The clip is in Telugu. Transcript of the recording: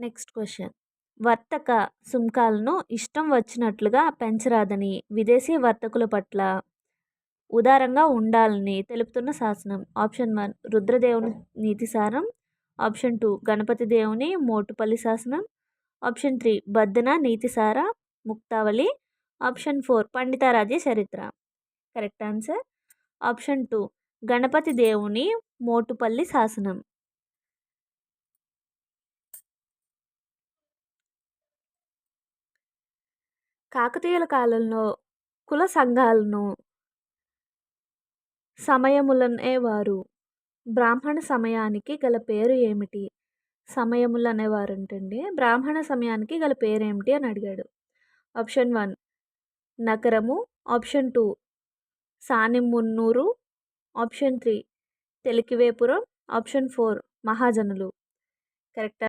Next question. వర్తక సుంకాలను ఇష్టం వచ్చినట్లుగా పెంచరాదని విదేశీ వర్తకుల పట్ల ఉదారంగా ఉండాలని తెలుపుతున్న శాసనం. ఆప్షన్ 1 రుద్రదేవుని నీతిసారం. ఆప్షన్ 2 గణపతి దేవుని మోటుపల్లి శాసనం. ఆప్షన్ 3 బద్దెన నీతిసార ముక్తావళి. ఆప్షన్ 4 పండితారాధ్య చరిత్ర. కరెక్ట్ ఆన్సర్ ఆప్షన్ 2 గణపతి దేవుని మోటుపల్లి శాసనం. కాకతీయుల కాలంలో కుల సంఘాలను సమయములనేవారు. బ్రాహ్మణ సమయానికి గల పేరు ఏమిటి? సమయములు అనేవారు అంటండి. బ్రాహ్మణ సమయానికి గల పేరు ఏమిటి అని అడిగాడు. ఆప్షన్ 1 నగరము. ఆప్షన్ 2 సానిమున్నూరు. ఆప్షన్ 3 తెలికివేపురం. ఆప్షన్ 4 మహాజనులు. కరెక్ట్